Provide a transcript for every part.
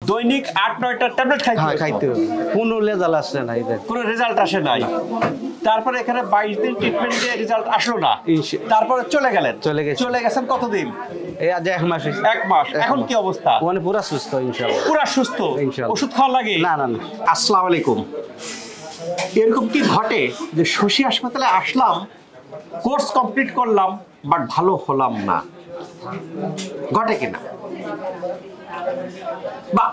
দৈনিক ৮-৯টা ট্যাবলেট খাইতে হ্যাঁ খাইতে হবে। কোনো রেজাল্ট আসছে না এদের, কোনো রেজাল্ট আসে নাই। তারপরে এখানে 22 দিন ট্রিটমেন্ট দিয়ে রেজাল্ট আসলো না, তারপরে চলে গেলেন। চলে গেছেন কতদিন? এই আজ 1 মাস হইছে। 1 মাস। এখন কি অবস্থা? মানে পুরা সুস্থ ইনশাআল্লাহ। পুরা সুস্থ? ইনশাআল্লাহ। ওষুধ খাওয়া লাগে? না না না। আসসালামু আলাইকুম। এরকম কি ঘটে যে শশী হাসপাতালে আসলাম, কোর্স কমপ্লিট করলাম, বাট ভালো হলাম না? ঘটে কিনা? বা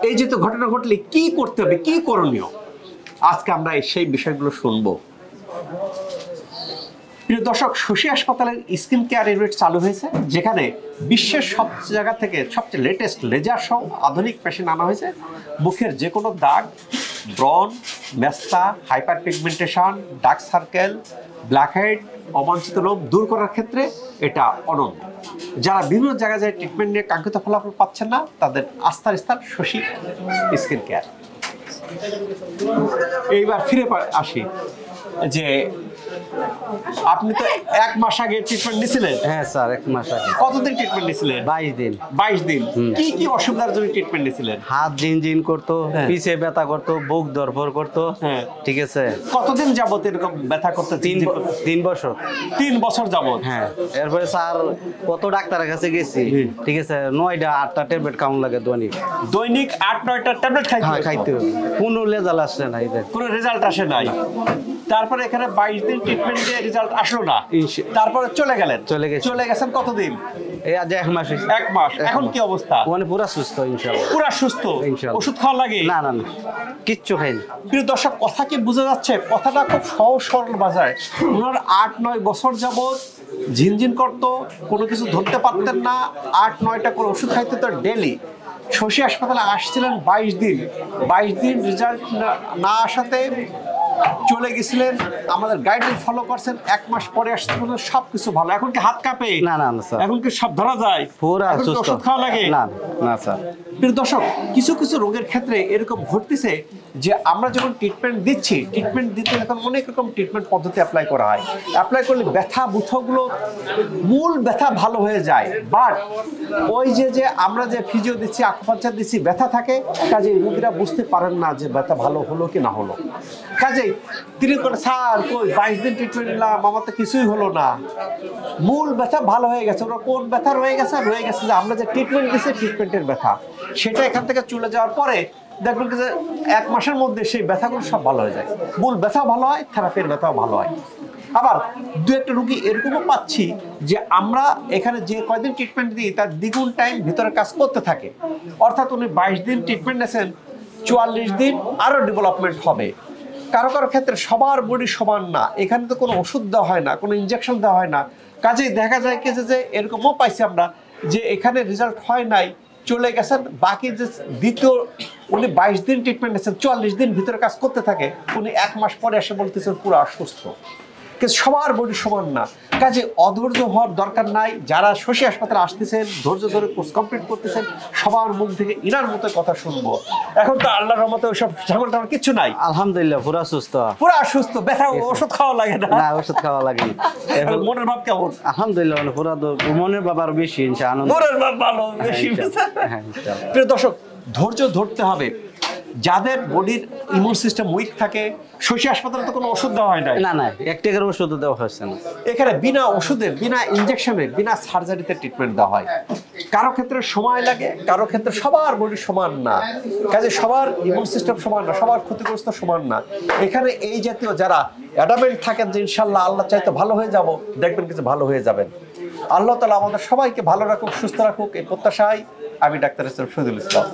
এই যে তো ঘটনা ঘটলে কি করতে হবে, কি করণীয়, আজকে আমরা সেই বিষয়গুলো শুনবো। প্রিয় দর্শক, শশী হাসপাতালের স্কিন কেয়ার ইউনিট চালু হয়েছে, যেখানে বিশ্বের সব জায়গা থেকে সবচেয়ে লেটেস্ট লেজার সহ আধুনিক মেশিন আনা হয়েছে। মুখের যে কোনো দাগ, ব্রণ, মেস্তা, hyper pigmentation, dark circle, blackhead, অবাঞ্ছিত লোম দূর করার ক্ষেত্রে এটা অনন্য। যারা বিভিন্ন জায়গায় যায় ট্রিটমেন্ট নিয়ে কাঙ্ক্ষিত ফলাফল পাচ্ছেন না, তাদের আস্থার স্থান শশী স্কিন কেয়ার। এইবার ফিরে আসি যে আপনি তো 1 মাস আগে ট্রিটমেন্ট নিয়েছিলেন। হ্যাঁ স্যার 1 মাস আগে। কতদিন ট্রিটমেন্ট নিয়েছিলেন? 22 দিন। 22 দিন। কি কি অসুবিধার জন্য ট্রিটমেন্ট নিয়েছিলেন? হাত জিনজিন করতো, পিছে ব্যথা করতো, বুক ধরফর করতো। হ্যাঁ ঠিক আছে। কতদিন যাবত এরকম ব্যথা করতে? 3 বছর। 3 বছর যাবত? হ্যাঁ। এরপরে স্যার কত ডাক্তারের কাছে গেছি, ঠিক আছে, 9টা-8টা ট্যাবলেট খাওয়ানো লাগে দৈনিক। দৈনিক 8-9টা ট্যাবলেট খাইতে হবে। কোনো রেজাল্ট আসছে না এদের, কোনো রেজাল্ট আসে নাই। তারপরে এখানে 22 দিন ট্রিটমেন্ট দিয়ে রেজাল্ট আসলো না, তারপরে চলে গেলেন। চলে গেছেন কতদিন? এই আজ 1 মাস হইছে। 1 মাস। এখন কি অবস্থা? মানে পুরা সুস্থ ইনশাআল্লাহ। পুরা সুস্থ? ইনশাআল্লাহ। ওষুধ খাওয়া লাগে? না না না, কিচ্ছু খাইনি। প্রিয় দর্শক, কথা কি বোঝা যাচ্ছে? কথাটা খুব সহজ সরল ভাষায়। ওনার 8-9 বছর যাবত ঝিনঝিন করতো, কোনো কিছু ধরতে পারতেন না, 8-9টা করে ওষুধ খাইতে তো ডেলি। শশী হাসপাতালে আসছিলেন 22 দিন। 22 দিন রেজাল্ট না আসাতে চলে গেছিলেন। আমাদের গাইডলাইন ফলো করছেন, 1 মাস পরে আসতে সব কিছু ভালো। এখন কি হাত কাঁপে? না না না স্যার। এখন কি সব ধরা যায়? পুরা সুস্থ। ওষুধ খাওয়া লাগে? না না স্যার। প্রিয় দর্শক, কিছু কিছু রোগের ক্ষেত্রে এরকম ঘটতেছে যে আমরা যখন ট্রিটমেন্ট দিচ্ছি, ট্রিটমেন্ট দিতে এখন অনেক রকম ট্রিটমেন্ট পদ্ধতি অ্যাপ্লাই করা হয়। অ্যাপ্লাই করলে ব্যথা বুথগুলো, মূল ব্যথা ভালো হয়ে যায়, বাট ওই যে আমরা যে ফিজিও দিচ্ছি, আকুপাঞ্চার দিচ্ছি, ব্যথা থাকে। কাজেই রোগীরা বুঝতে পারেন না যে ব্যথা ভালো হলো কি না হলো। কাজেই তিনি করে, স্যার কই 22 দিন ট্রিটমেন্ট নিলাম, আমার তো কিছুই হলো না। মূল ব্যথা ভালো হয়ে গেছে। ওরা কোন ব্যথা রয়ে গেছে যে আমরা যে ট্রিটমেন্ট দিচ্ছি, ট্রিটমেন্টের ব্যথা, সেটা এখান থেকে চলে যাওয়ার পরে দেখবেন যে 1 মাসের মধ্যে সেই ব্যথাগুলো সব ভালো হয়ে যায়। মূল ব্যথা ভালো হয়, থেরাপির ব্যথাও ভালো হয়। আবার 2-1টা রুগী এরকমও পাচ্ছি যে আমরা এখানে যে কয়দিন ট্রিটমেন্ট দিই তার দ্বিগুণ টাইম ভিতরে কাজ করতে থাকে। অর্থাৎ উনি 22 দিন ট্রিটমেন্ট নিয়েছেন, 44 দিন আরও ডেভেলপমেন্ট হবে। কারো কারো ক্ষেত্রে সবার বডি সমান না, এখানে তো কোনো ওষুধ দেওয়া হয় না, কোনো ইনজেকশন দেওয়া হয় না। কাজেই দেখা যায় কি যে এরকমও পাইছি আমরা যে এখানে রেজাল্ট হয় নাই, চলে গেছেন। বাকি যে দ্বিতীয়, উনি 22 দিন ট্রিটমেন্ট নিয়েছেন, 44 দিন ভিতরে কাজ করতে থাকে, উনি 1 মাস পরে এসে বলতেছেন পুরো অসুস্থ। কিন্তু সবার বডি সমান না, কাজে অধৈর্য হওয়ার দরকার নাই। যারা শশী হাসপাতালে আসতেছেন, ধৈর্য ধরে কোর্স কমপ্লিট করতেছেন, সবার মুখ থেকে ইনার মতো কথা শুনবো। এখন তো আল্লাহর রহমতে ওইসব ঝামেলা কিছু নাই, আলহামদুলিল্লাহ পুরা সুস্থ। পুরা সুস্থ। ব্যথা ওষুধ খাওয়া লাগে না? না, ওষুধ খাওয়া লাগে। মনের ভাব কেমন? আলহামদুলিল্লাহ পুরা মনের ভাব আরো বেশি ইনশাআল্লাহ। মনের ভাব ভালো, বেশি। প্রিয় দর্শক, ধৈর্য ধরতে হবে। যাদের বডির ইমিউন সিস্টেম উইক থাকে, শশী হাসপাতালে তো কোনো ওষুধ দেওয়া হয় না। না না, 1 টাকার ওষুধ দেওয়া হচ্ছে না। এখানে বিনা ওষুধে, বিনা ইনজেকশনে, বিনা সার্জারিতে ট্রিটমেন্ট দেওয়া হয়। কারো ক্ষেত্রে সময় লাগে, কারো ক্ষেত্রে সবার বডি সমান না, কাজে সবার ইমিউন সিস্টেম সমান না, সবার ক্ষতিগ্রস্ত সমান না। এখানে এই জাতীয় যারা অ্যাডামেন্ট থাকেন যে ইনশাল্লাহ আল্লাহ চাইতে ভালো হয়ে যাব, দেখবেন কিছু ভালো হয়ে যাবেন। আল্লাহ তাআলা আমাদের সবাইকে ভালো রাখুক, সুস্থ রাখুক, এই প্রত্যাশায় আমি ডাক্তার শহীদুল ইসলাম।